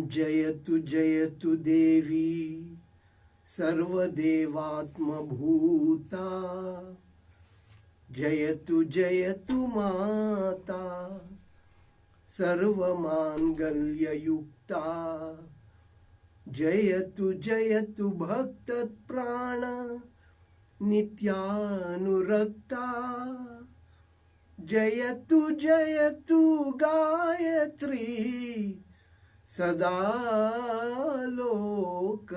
जयतु जयतु देवी सर्वदेवात्मभूता जयतु जयतु माता सर्वमांगल्ययुक्ता जयतु जयतु भक्तप्राण नित्यानुरक्ता जयतु जयतु गायत्री सदा लोक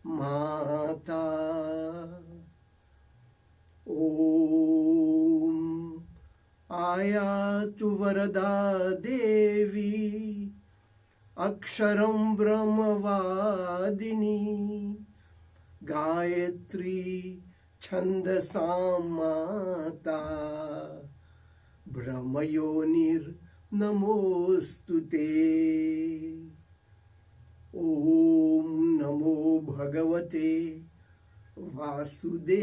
माता। ओम आयातु वरदा देवी अक्षरं ब्रह्मवादिनी गायत्री छंदसां माता ब्रह्मयोनिर्नमोस्तुते। ओम नमो भगवते वासुदेवाय।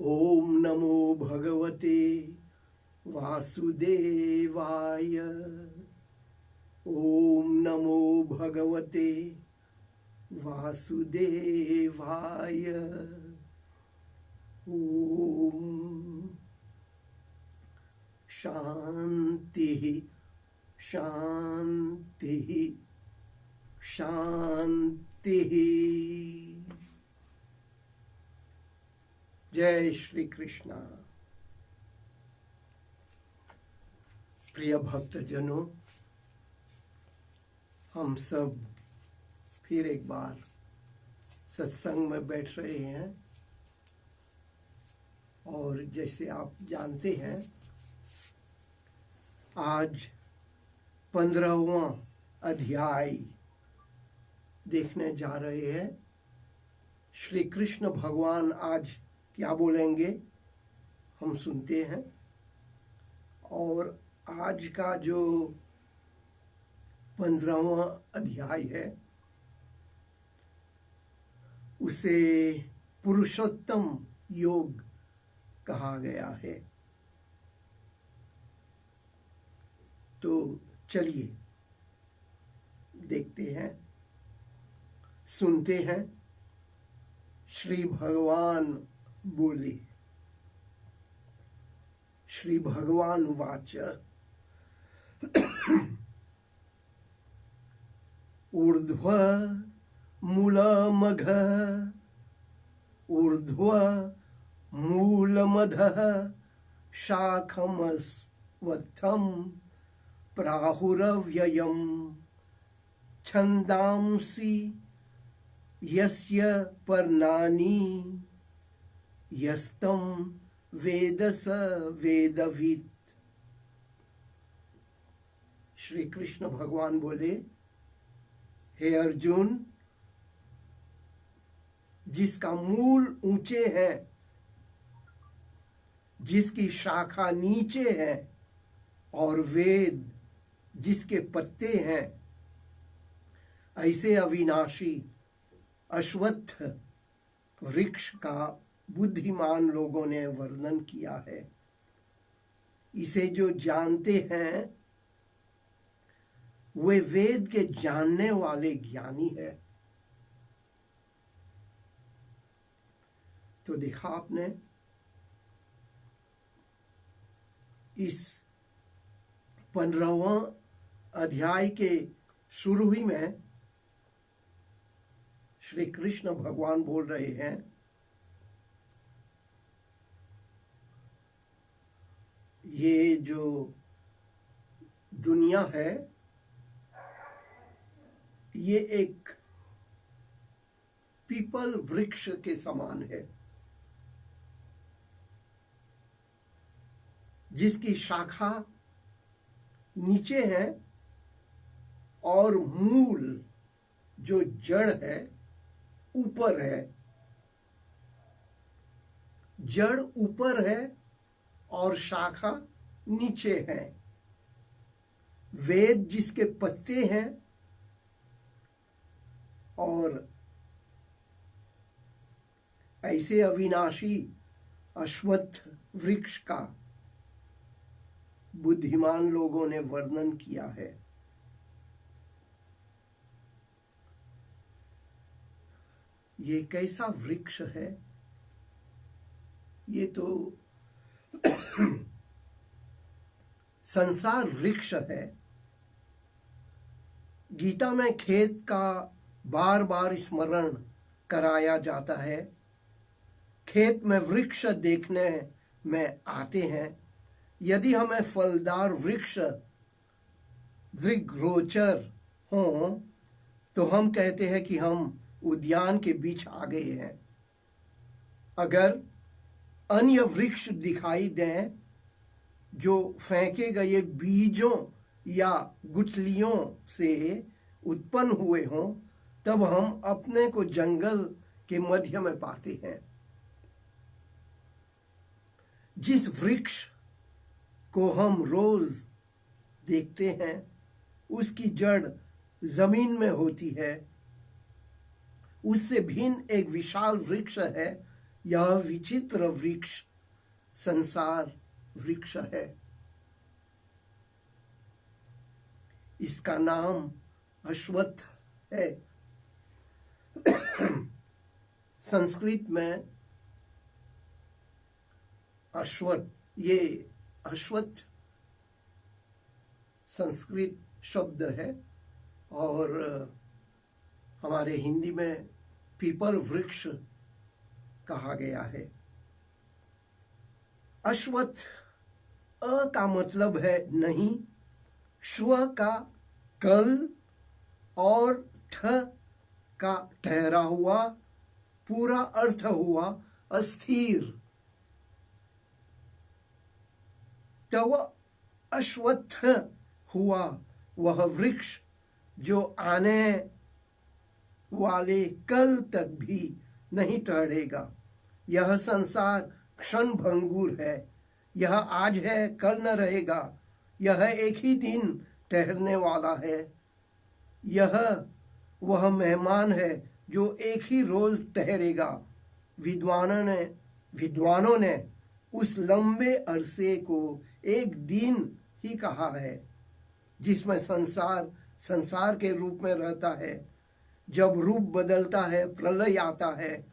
ओम नमो भगवते वासुदेवाय। ओम नमो भगवते वासुदेवाय। ओम शांति शांति शांति। जय श्री कृष्णा। प्रिय भक्तजनों, हम सब फिर एक बार सत्संग में बैठ रहे हैं और जैसे आप जानते हैं आज 15वां अध्याय देखने जा रहे हैं। श्री कृष्ण भगवान आज क्या बोलेंगे हम सुनते हैं। और आज का जो 15वां अध्याय है उसे पुरुषोत्तम योग कहा गया है। तो चलिए देखते हैं, सुनते हैं। श्री भगवान बोले। श्री भगवान वाच ऊर्ध्व मूलमघ ऊर्ध्व मूलमधः शाखमस्वत्थं प्राहुरव्ययम् छन्दांसि यस्य पर्णानि यस्तं वेद स वेदवित्। श्री कृष्ण भगवान बोले, हे अर्जुन, जिसका मूल ऊंचे है, जिसकी शाखा नीचे है और वेद जिसके पत्ते हैं, ऐसे अविनाशी अश्वत्थ वृक्ष का बुद्धिमान लोगों ने वर्णन किया है। इसे जो जानते हैं वे वेद के जानने वाले ज्ञानी है। तो देखा आपने, इस 15वां अध्याय के शुरू ही में श्री कृष्ण भगवान बोल रहे हैं, ये जो दुनिया है ये एक पीपल वृक्ष के समान है, जिसकी शाखा नीचे है और मूल जो जड़ है ऊपर है। जड़ ऊपर है और शाखा नीचे है। वेद जिसके पत्ते हैं और ऐसे अविनाशी अश्वत्थ वृक्ष का बुद्धिमान लोगों ने वर्णन किया है। ये कैसा वृक्ष है? ये तो संसार वृक्ष है। गीता में खेत का बार बार स्मरण कराया जाता है। खेत में वृक्ष देखने में आते हैं। यदि हमें फलदार वृक्ष दृग्गोचर हों तो हम कहते हैं कि हम उद्यान के बीच आ गए हैं। अगर अन्य वृक्ष दिखाई दें जो फेंके गए बीजों या गुठलियों से उत्पन्न हुए हों, तब हम अपने को जंगल के मध्य में पाते हैं। जिस वृक्ष को हम रोज देखते हैं उसकी जड़ जमीन में होती है। उससे भिन्न एक विशाल वृक्ष है। यह विचित्र वृक्ष संसार वृक्ष है। इसका नाम अश्वत्थ है। संस्कृत में अश्वत्थ संस्कृत शब्द है और हमारे हिंदी में पीपल वृक्ष कहा गया है। अश्वत्थ अ का मतलब है नहीं, श्व का कल और ठ का ठहरा हुआ, पूरा अर्थ हुआ अस्थिर। तो अश्वत्थ हुआ वह वृक्ष जो आने वाले कल तक भी नहीं टहरेगा। यह संसार क्षण भंगुर है। यह आज है, कल न रहेगा। यह एक ही दिन ठहरने वाला है। यह वह मेहमान है जो एक ही रोज ठहरेगा। विद्वानों ने उस लंबे अरसे को एक दिन ही कहा है जिसमें संसार के रूप में रहता है। जब रूप बदलता है, प्रलय आता है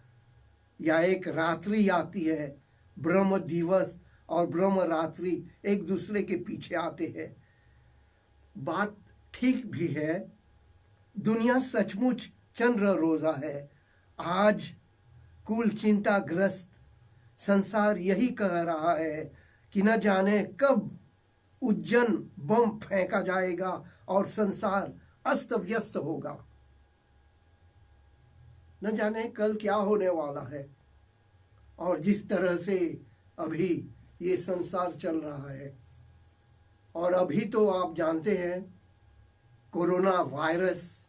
या एक रात्रि आती है, ब्रह्म दिवस और ब्रह्म रात्रि एक दूसरे के पीछे आते हैं। बात ठीक भी है। दुनिया सचमुच चंद्र रोजा है। आज कुल चिंताग्रस्त संसार यही कह रहा है कि न जाने कब उज्जैन बम फेंका जाएगा और संसार अस्त व्यस्त होगा। न जाने कल क्या होने वाला है। और जिस तरह से अभी ये संसार चल रहा है, और अभी तो आप जानते हैं कोरोना वायरस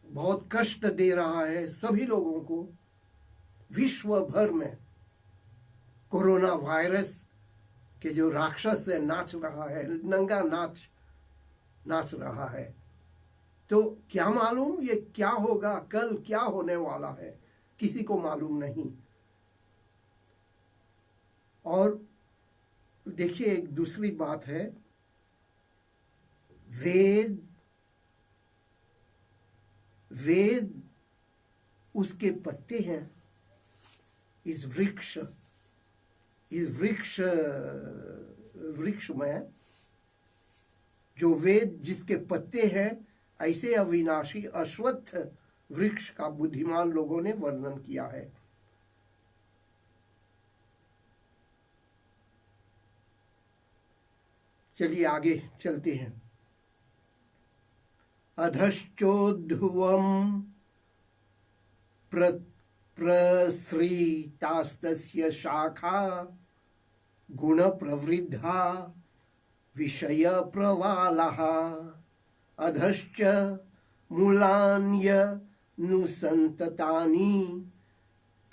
बहुत कष्ट दे रहा है सभी लोगों को। विश्व भर में कोरोना वायरस के जो राक्षस है नाच रहा है, नंगा नाच रहा है। तो क्या मालूम ये क्या होगा, कल क्या होने वाला है, किसी को मालूम नहीं। और देखिए एक दूसरी बात है, वेद उसके पत्ते हैं। इस वृक्ष में जो वेद जिसके पत्ते हैं, ऐसे अविनाशी अश्वत्थ वृक्ष का बुद्धिमान लोगों ने वर्णन किया है। चलिए आगे चलते हैं। अधश्चोद्धुवं प्रसृतास्तस्य शाखा गुणप्रवृद्धा विषयप्रवालः अधश्च मूलान्यनुसन्ततानि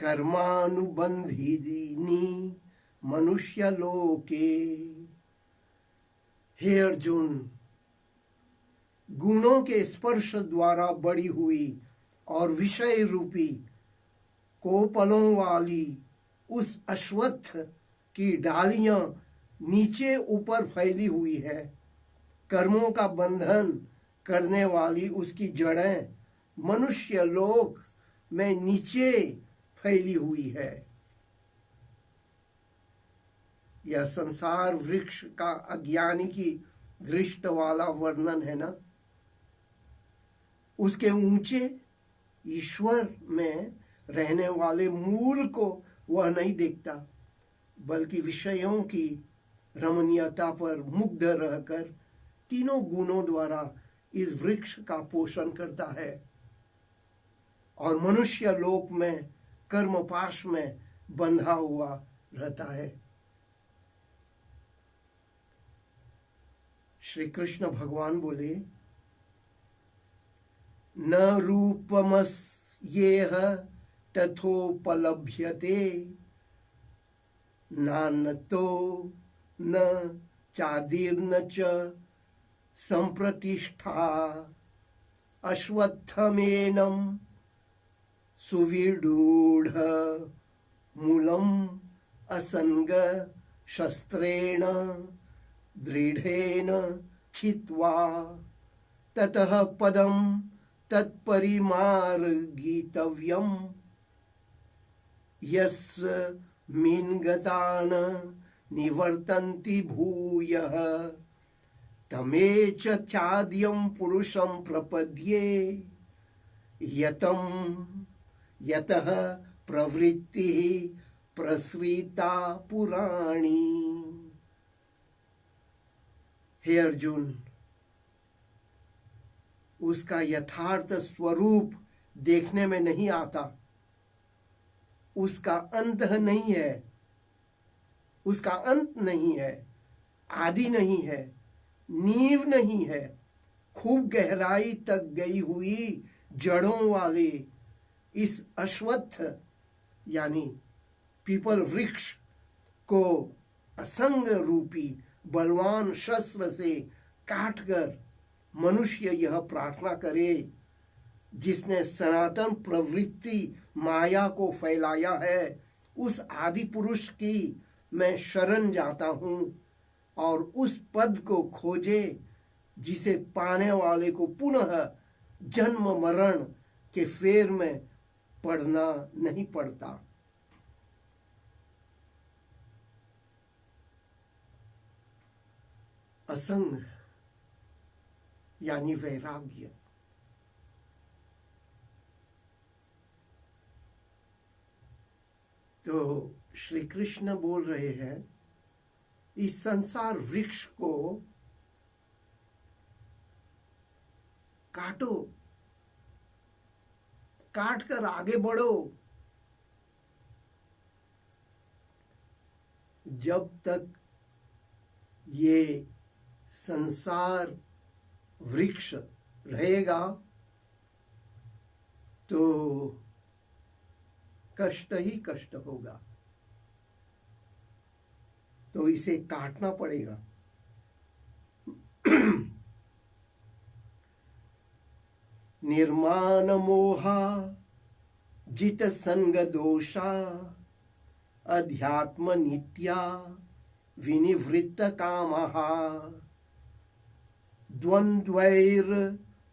कर्मानुबंधिनी मनुष्य लोके। हे अर्जुन, गुणों के स्पर्श द्वारा बड़ी हुई और विषय रूपी कोपलों वाली उस अश्वत्थ की डालियां नीचे ऊपर फैली हुई है। कर्मों का बंधन करने वाली उसकी जड़ें मनुष्य लोक में नीचे फैली हुई है। यह संसार वृक्ष का अज्ञानी की दृष्टि वाला वर्णन है ना। उसके ऊंचे ईश्वर में रहने वाले मूल को वह नहीं देखता, बल्कि विषयों की रमणीयता पर मुग्ध रहकर तीनों गुणों द्वारा इस वृक्ष का पोषण करता है और मनुष्य लोक में कर्मपाश में बंधा हुआ रहता है। श्री कृष्ण भगवान बोले, न रूपमस्येह तथोपलभ्यते नान्तो न चादीर्न च संप्रतिष्ठा अश्वत्थमेनं सुविरूढ़ मूलम असंग शस्त्रेण दृढ़ेन छित्त्वा ततः पदं तत्परिमार्गितव्यम् यस्मिन् गतान् निवर्तन्ति भूयः तमेच चाद्यं पुरुषं प्रपद्ये यतः प्रवृत्तिः प्रसृता पुराणी। हे अर्जुन, उसका यथार्थ स्वरूप देखने में नहीं आता। उसका अंत नहीं है, उसका अंत नहीं है, आदि नहीं है, नींव नहीं है। खूब गहराई तक गई हुई जड़ों वाले इस अश्वत्थ यानी पीपल वृक्ष को असंग रूपी बलवान शस्त्र से काटकर मनुष्य यह प्रार्थना करे, जिसने सनातन प्रवृत्ति माया को फैलाया है, उस आदि पुरुष की मैं शरण जाता हूँ और उस पद को खोजे जिसे पाने वाले को पुनः जन्म मरण के फेर में पड़ना नहीं पड़ता। असंग यानी वैराग्य। तो श्री कृष्ण बोल रहे हैं, इस संसार वृक्ष को काटो, काट कर आगे बढ़ो। जब तक ये संसार वृक्ष रहेगा तो कष्ट ही कष्ट होगा, तो इसे काटना पड़ेगा। निर्माण मोहा जित संग दोषा अध्यात्म नित्या विनिवृत्त कामहा द्वंद्वैर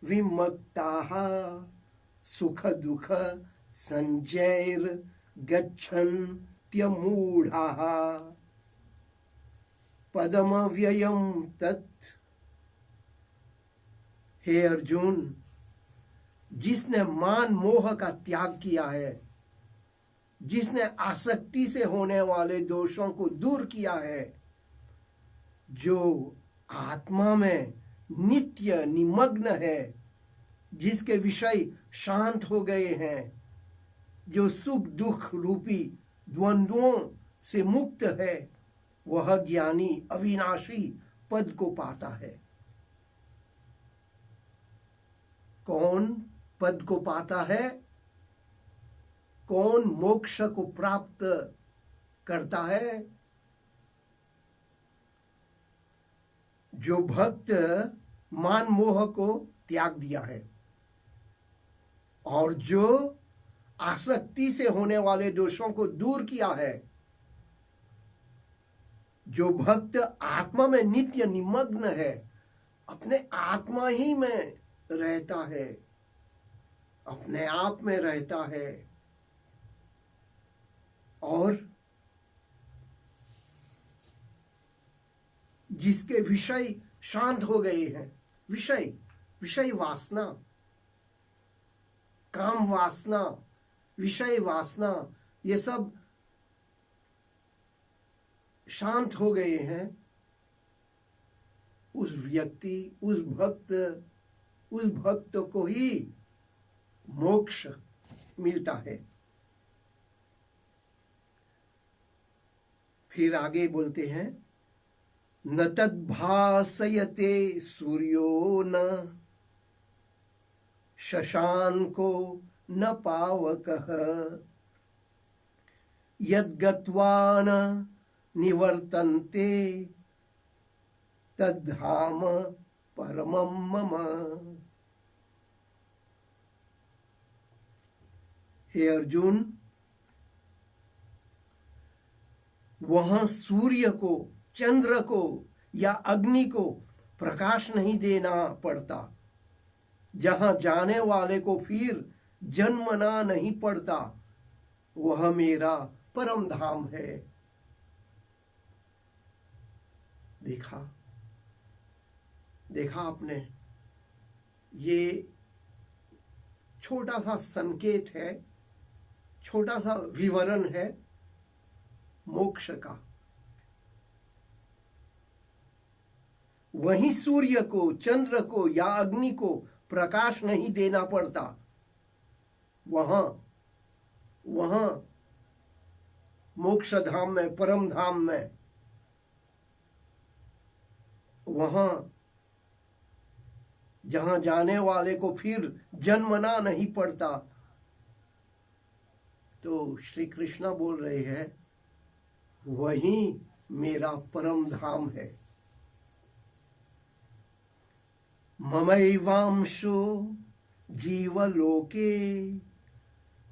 विमुक्ताः सुख दुख संजैर गच्छन्त्यमूढ़ाः पदमव्ययं तत्। हे अर्जुन, जिसने मान मोह का त्याग किया है, जिसने आसक्ति से होने वाले दोषों को दूर किया है, जो आत्मा में नित्य निमग्न है, जिसके विषय शांत हो गए हैं, जो सुख दुख रूपी द्वंद्वों से मुक्त है, वह ज्ञानी अविनाशी पद को पाता है। कौन पद को पाता है? कौन मोक्ष को प्राप्त करता है? जो भक्त मान मोह को त्याग दिया है और जो आसक्ति से होने वाले दोषों को दूर किया है, जो भक्त आत्मा में नित्य निमग्न है, अपने आत्मा ही में रहता है, अपने आप में रहता है और जिसके विषय शांत हो गए हैं, विषय वासना, काम वासना, विषय वासना, ये सब शांत हो गए हैं, उस व्यक्ति, उस भक्त को ही मोक्ष मिलता है। फिर आगे बोलते हैं, न तद्भासयते सूर्यो न शशांको न पावकः यद्गत्वा न निवर्तन्ते तद्धाम परमं मम। हे अर्जुन, वहां सूर्य को, चंद्र को या अग्नि को प्रकाश नहीं देना पड़ता, जहां जाने वाले को फिर जन्मना नहीं पड़ता, वह मेरा परम धाम है। देखा आपने, ये छोटा सा संकेत है, छोटा सा विवरण है मोक्ष का। वहीं सूर्य को, चंद्र को या अग्नि को प्रकाश नहीं देना पड़ता, वहां मोक्ष धाम में, परम धाम में, वहां जहां जाने वाले को फिर जन्मना नहीं पड़ता। तो श्री कृष्ण बोल रहे हैं, वही मेरा परम धाम है। ममैवांशो जीवलोके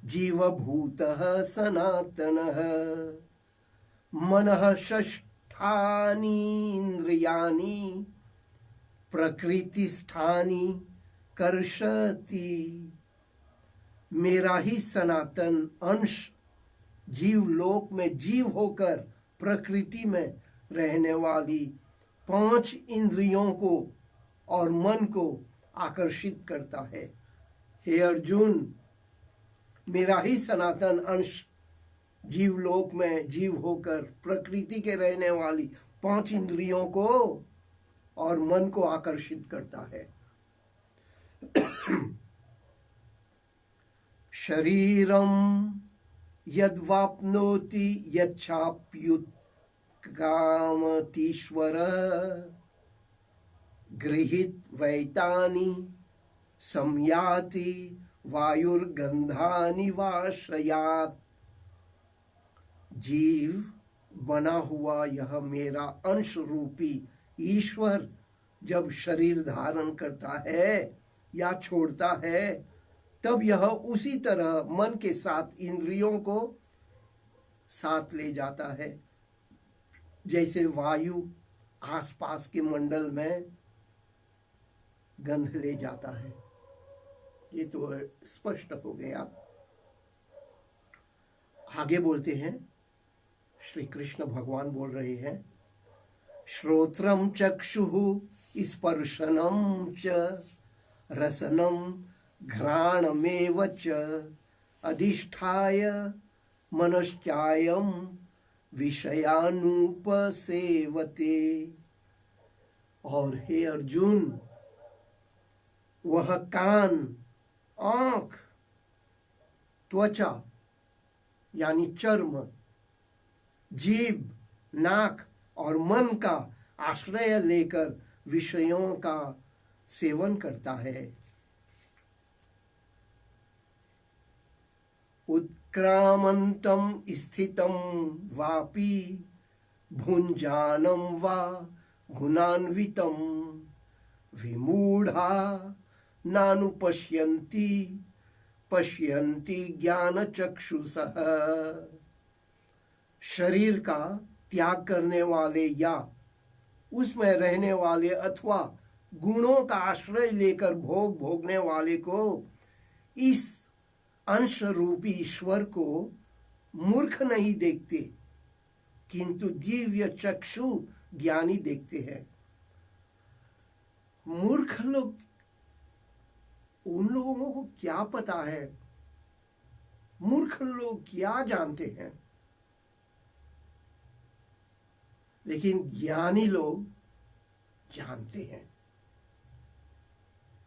जीवभूतः सनातनः मनः षष्ठानि इंद्रियाणि प्रकृतिस्थानि कर्षति। मेरा ही सनातन अंश जीवलोक में जीव होकर प्रकृति में रहने वाली 5 इंद्रियों को और मन को आकर्षित करता है। हे अर्जुन, मेरा ही सनातन अंश जीवलोक में जीव होकर प्रकृति के रहने वाली 5 इंद्रियों को और मन को आकर्षित करता है। शरीरम यद्वाप्नोति यच्छाप्युत कामतीश्वर गृहीत वैतानि संयाति वायुर्गंधानि वाशयात्। जीव बना हुआ यह मेरा अंश रूपी ईश्वर जब शरीर धारण करता है या छोड़ता है, तब यह उसी तरह मन के साथ इंद्रियों को साथ ले जाता है, जैसे वायु आसपास के मंडल में गंध ले जाता है। ये तो स्पष्ट हो गया। आगे बोलते हैं, श्री कृष्ण भगवान बोल रहे हैं, श्रोत्रम चक्षुः स्पर्शनम च रसनम घ्राणमेव च अधिष्ठाय मनश्चायं विषयानुपसेवते। और हे अर्जुन, वह कान, आंख, त्वचा यानी चर्म, जीभ, नाक और मन का आश्रय लेकर विषयों का सेवन करता है। क्रामन्तं स्थितं वापि भुञ्जानं वा गुणान्वितं विमूढ़ा नानुपश्यन्ति पश्यन्ति ज्ञानचक्षुषः। शरीर का त्याग करने वाले या उसमें रहने वाले अथवा गुणों का आश्रय लेकर भोग भोगने वाले को, इस अंश रूपी ईश्वर को मूर्ख नहीं देखते, किंतु दिव्य चक्षु ज्ञानी देखते हैं। मूर्ख लोग, उन लोगों को क्या पता है? मूर्ख लोग क्या जानते हैं? लेकिन ज्ञानी लोग जानते हैं।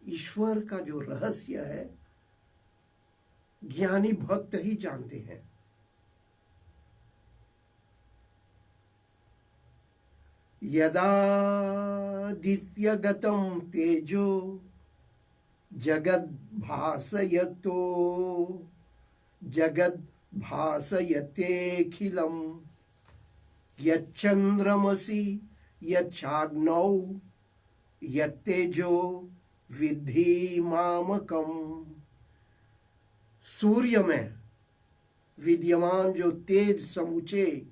ईश्वर का जो रहस्य है ज्ञानी भक्त ही जानते हैं। यदादित्यगतं तेजो जगद्भासयतो जगद्भासयतेऽखिलम् यच्चन्द्रमसि यच्चाग्नौ यत्तेजो विद्धि मामकम्। सूर्य में विद्यमान जो तेज समूचे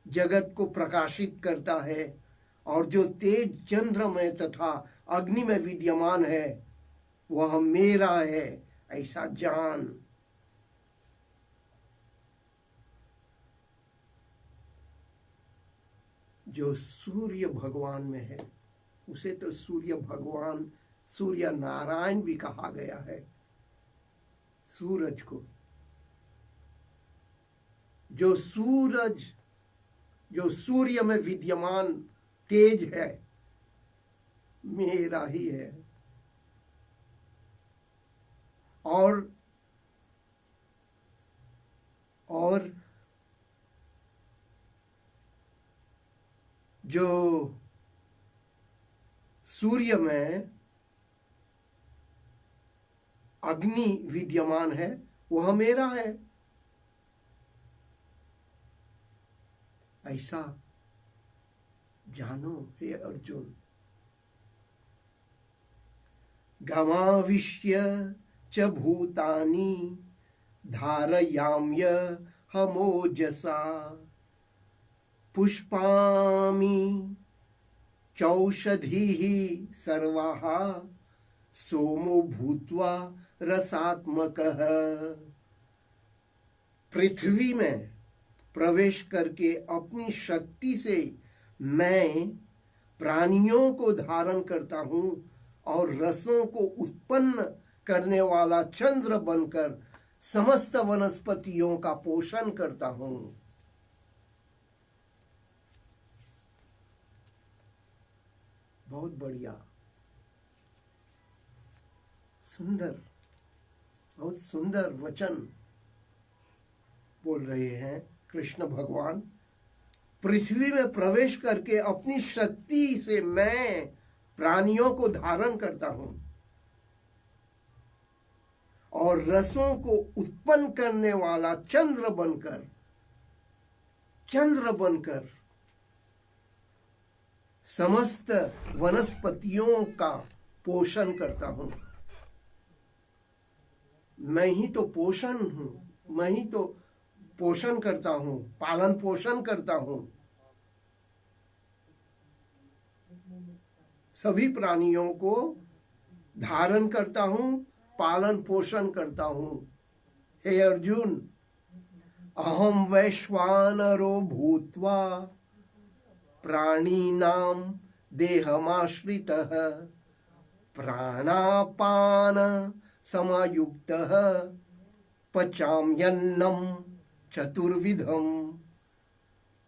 जगत को प्रकाशित करता है, और जो तेज चंद्र में तथा अग्नि में विद्यमान है वह मेरा है, ऐसा जान। जो सूर्य भगवान में है उसे तो सूर्य भगवान, सूर्य नारायण भी कहा गया है। सूरज को, जो सूरज, जो सूर्य में विद्यमान तेज है मेरा ही है। और जो सूर्य में अग्नि विद्यमान है वह मेरा है, ऐसा जानो हे अर्जुन। गमाविश्य च भूतानि धारयाम्य हमोजसा पुष्पामि चौषधीः सर्वाः सोमो भूत्वा रसात्मकः। पृथ्वी में प्रवेश करके अपनी शक्ति से मैं प्राणियों को धारण करता हूँ और रसों को उत्पन्न करने वाला चंद्र बनकर समस्त वनस्पतियों का पोषण करता हूँ। बहुत बढ़िया, सुंदर, बहुत सुंदर वचन बोल रहे हैं कृष्ण भगवान। पृथ्वी में प्रवेश करके अपनी शक्ति से मैं प्राणियों को धारण करता हूं और रसों को उत्पन्न करने वाला चंद्र बनकर समस्त वनस्पतियों का पोषण करता हूं। मैं ही तो पोषण हूं, मैं ही तो पोषण करता हूं, पालन पोषण करता हूं सभी प्राणियों को धारण करता हूं, पालन पोषण करता हूं। हे अर्जुन, अहम वैश्वानरो भूत्वा प्राणिनां देहमाश्रितः प्राणापान समायुक्तः पचाम्यन्नं चतुर्विधम।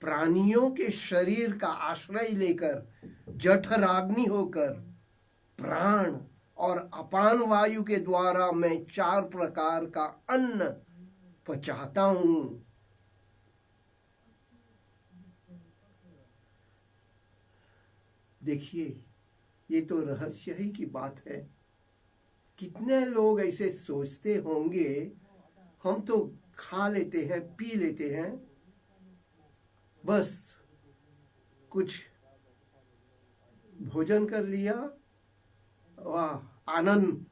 प्राणियों के शरीर का आश्रय लेकर जठराग्नि होकर प्राण और अपान वायु के द्वारा मैं 4 प्रकार का अन्न पचाता हूं। देखिए, ये तो रहस्य ही की बात है। कितने लोग ऐसे सोचते होंगे, हम तो खा लेते हैं, पी लेते हैं, बस कुछ भोजन कर लिया, वाह, आनंद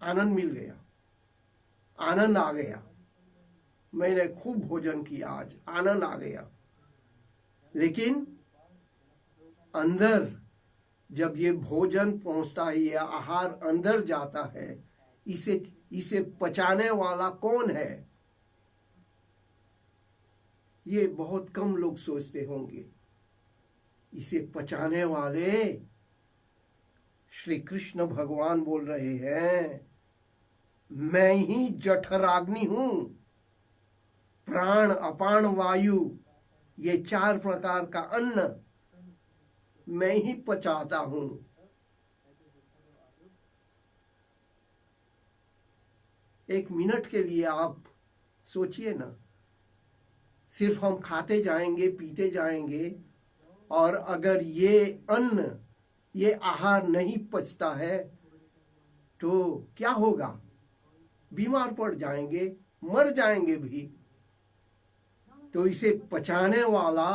आनंद मिल गया, आनंद आ गया, मैंने खूब भोजन किया, आज आनंद आ गया। लेकिन अंदर जब ये भोजन पहुंचता है, ये आहार अंदर जाता है, इसे इसे पचाने वाला कौन है, ये बहुत कम लोग सोचते होंगे। इसे पचाने वाले श्री कृष्ण भगवान बोल रहे हैं, मैं ही जठराग्नि हूं। प्राण, अपान वायु, ये 4 प्रकार का अन्न मैं ही पचाता हूं। एक मिनट के लिए आप सोचिए ना, सिर्फ हम खाते जाएंगे, पीते जाएंगे, और अगर ये अन्न, ये आहार नहीं पचता है तो क्या होगा? बीमार पड़ जाएंगे, मर जाएंगे भी। तो इसे पचाने वाला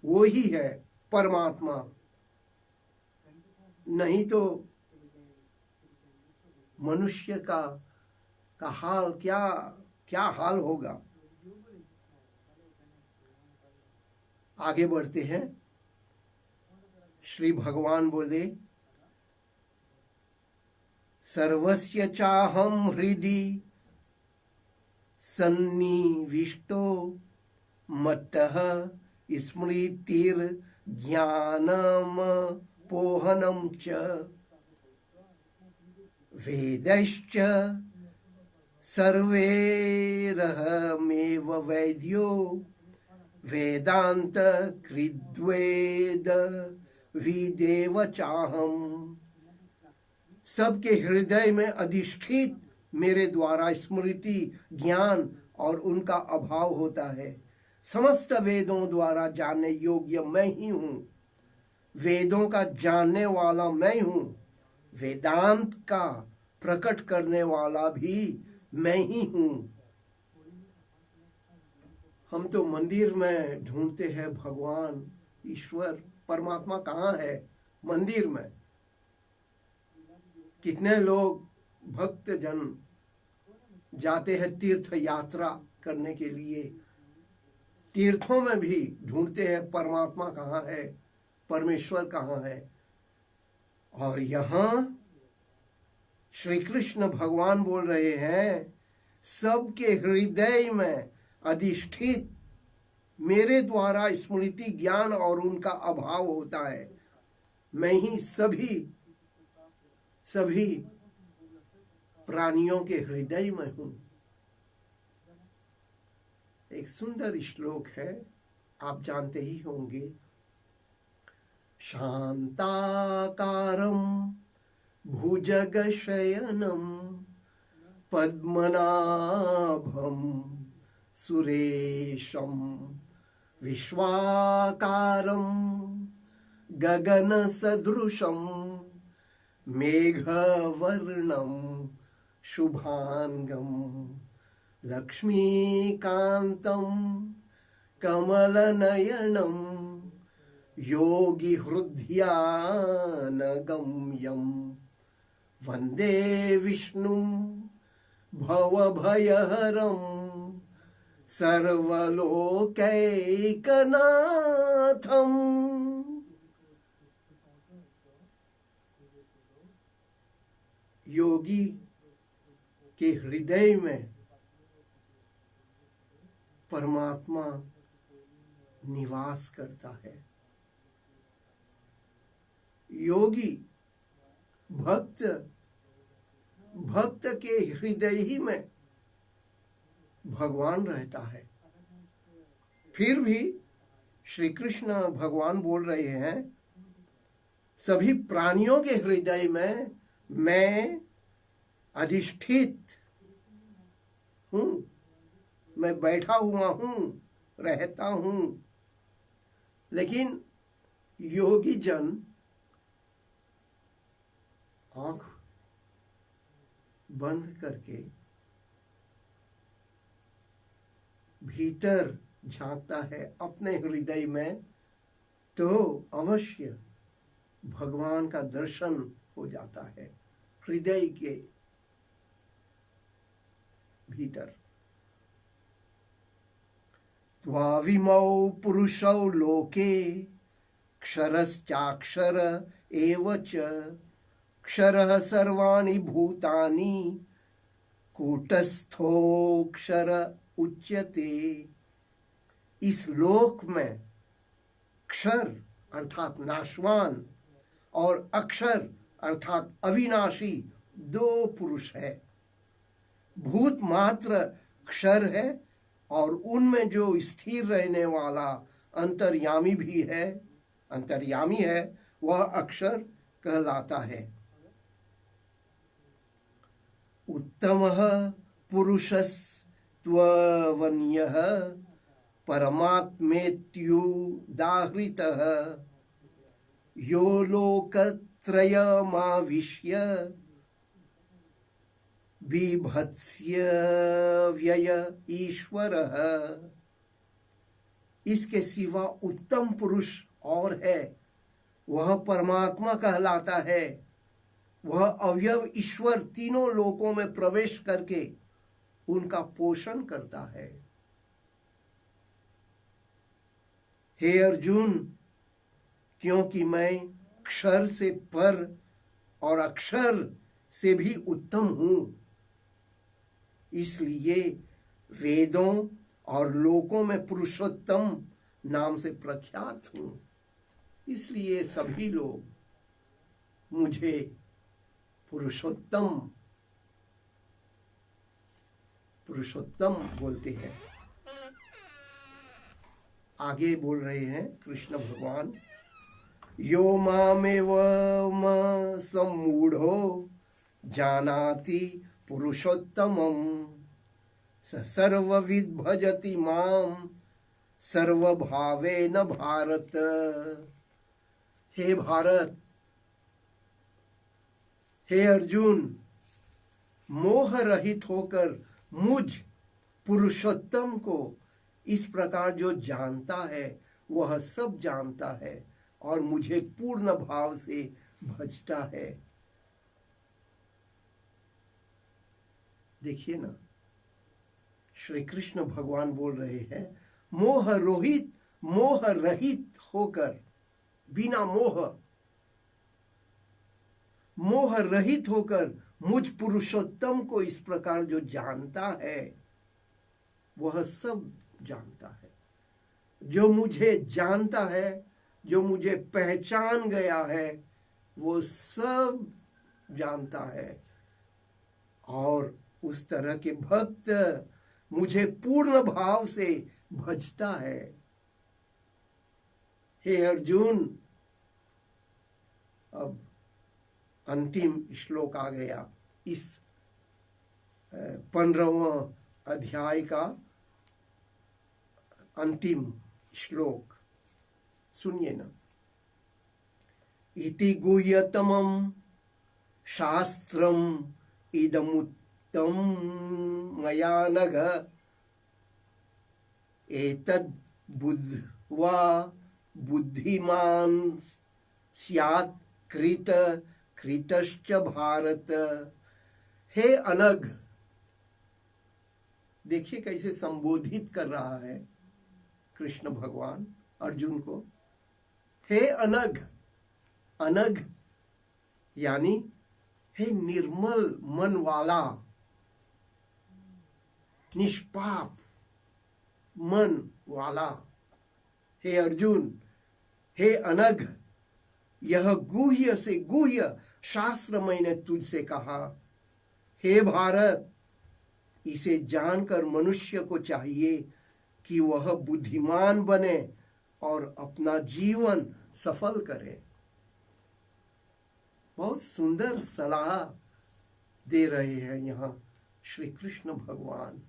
वो ही है, परमात्मा। नहीं तो मनुष्य का हाल क्या हाल होगा। आगे बढ़ते हैं। श्री भगवान बोले, सर्वस्य चाहम हृदि सन्निविष्टो मत्तः स्मृतिर्ज्ञानम पोहनम च वेदैश्च सर्वैरहमेव वैद्यो वेदांत कृद्वेद विदेव चाहम। सबके हृदय में अधिष्ठित मेरे द्वारा स्मृति, ज्ञान और उनका अभाव होता है। समस्त वेदों द्वारा जानने योग्य मैं ही हूँ, वेदों का जानने वाला मैं हूँ, वेदांत का प्रकट करने वाला भी मैं ही हूँ। हम तो मंदिर में ढूंढते हैं भगवान, ईश्वर, परमात्मा कहाँ है? मंदिर में। कितने लोग भक्त जन जाते हैं तीर्थ यात्रा करने के लिए, तीर्थों में भी ढूंढते हैं परमात्मा कहाँ है, परमेश्वर कहाँ है। और यहाँ श्री कृष्ण भगवान बोल रहे हैं, सबके हृदय में अधिष्ठित मेरे द्वारा स्मृति, ज्ञान और उनका अभाव होता है। मैं ही सभी प्राणियों के हृदय में हूं। एक सुंदर श्लोक है, आप जानते ही होंगे। शांताकारं भुजगशयनं पद्मनाभं सुरेशं विश्वाकारं गगनसदृशं मेघवर्णं शुभांगं लक्ष्मीकान्तं कमलनयनं योगी हृदयानगम्यं वन्दे विष्णुं भवभयहरं सर्वलोकैकनाथम्। योगी के हृदय में परमात्मा निवास करता है। योगी भक्त के हृदय ही में भगवान रहता है। फिर भी श्री कृष्ण भगवान बोल रहे हैं, सभी प्राणियों के हृदय में मैं अधिष्ठित हूं, मैं बैठा हुआ हूं, रहता हूं। लेकिन योगी जन आंख बंद करके भीतर झांकता है अपने हृदय में, तो अवश्य भगवान का दर्शन हो जाता है हृदय के भीतर। त्वाविमौ पुरुषौ लोके क्षरश्चाक्षर एव च क्षरः सर्वाणि भूतानि कूटस्थोक्षर उच्यते। इस लोक में क्षर अर्थात नाशवान और अक्षर अर्थात अविनाशी दो पुरुष है। भूत मात्र क्षर है और उनमें जो स्थिर रहने वाला अंतर्यामी भी है, अंतर्यामी है, वह अक्षर कहलाता है। उत्तमः पुरुषस्त्ववन्यः परमात्मेत्युदाहृतः यो लोकत्रयमाविश्य बिभत्स्य व्यय ईश्वरः। इसके सिवा उत्तम पुरुष और है, वह परमात्मा कहलाता है। वह अवयव ईश्वर तीनों लोकों में प्रवेश करके उनका पोषण करता है। हे अर्जुन, क्योंकि मैं क्षर से पर और अक्षर से भी उत्तम हूं, इसलिए वेदों और लोकों में पुरुषोत्तम नाम से प्रख्यात हूं। इसलिए सभी लोग मुझे पुरुषोत्तम पुरुषोत्तम बोलते हैं। आगे बोल रहे हैं कृष्ण भगवान, यो मामेवम सम्मूढ़ो जानाति पुरुषोत्तमं स सर्वविद् भजति मां सर्वभावेन भारत। हे भारत, हे अर्जुन, मोह रहित होकर मुझ पुरुषोत्तम को इस प्रकार जो जानता है वह सब जानता है और मुझे पूर्ण भाव से भजता है। देखिए ना, श्री कृष्ण भगवान बोल रहे हैं, मोह रहित होकर, बिना मोह रहित होकर मुझ पुरुषोत्तम को इस प्रकार जो जानता है वह सब जानता है। जो मुझे जानता है, जो मुझे पहचान गया है, वो सब जानता है। और उस तरह के भक्त मुझे पूर्ण भाव से भजता है। हे अर्जुन, अब अंतिम श्लोक आ गया इस 15वां अध्याय का अंतिम श्लोक। सुनिए ना, इति गुह्यतमं शास्त्रम इदमुत्तम मया नघ एतद् बुद्ध्वा बुद्धिमान् स्यात् कृतश्च भारत। हे अनघ, देखिए कैसे संबोधित कर रहा है कृष्ण भगवान अर्जुन को। हे अनघ, अनघ यानी हे निर्मल मन वाला, निष्पाप मन वाला। हे अर्जुन, हे अनघ, यह गुह्य से गुह्य शास्त्र मैंने तुझसे कहा। हे भारत, इसे जानकर मनुष्य को चाहिए कि वह बुद्धिमान बने और अपना जीवन सफल करे। बहुत सुंदर सलाह दे रहे हैं यहाँ श्री कृष्ण भगवान।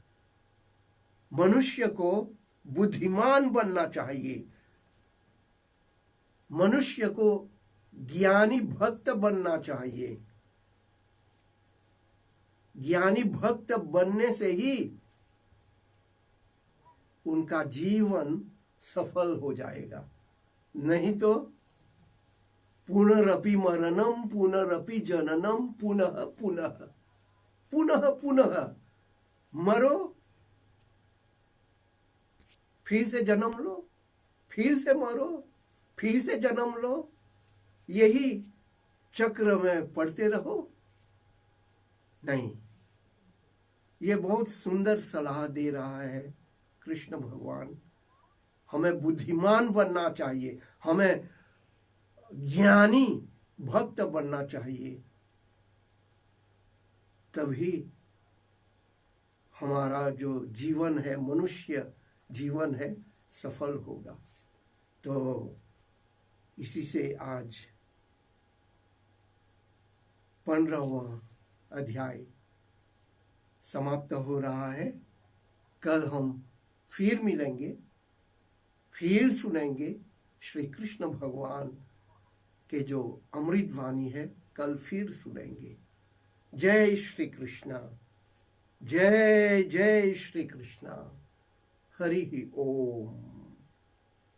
मनुष्य को बुद्धिमान बनना चाहिए, मनुष्य को ज्ञानी भक्त बनना चाहिए। ज्ञानी भक्त बनने से ही उनका जीवन सफल हो जाएगा। नहीं तो पुनरपि मरणम पुनरपि जननम पुनः पुनः पुनः पुनः मरो, फिर से जन्म लो, फिर से मरो, फिर से जन्म लो, यही चक्र में पढ़ते रहो। नहीं, ये बहुत सुंदर सलाह दे रहा है कृष्ण भगवान। हमें बुद्धिमान बनना चाहिए, हमें ज्ञानी भक्त बनना चाहिए, तभी हमारा जो जीवन है, मनुष्य जीवन है, सफल होगा। तो इसी से आज 15वां अध्याय समाप्त हो रहा है। कल हम फिर मिलेंगे, फिर सुनेंगे श्री कृष्ण भगवान के जो अमृत वाणी है, कल फिर सुनेंगे। जय श्री कृष्ण, जय जय श्री कृष्ण, हरि ओम।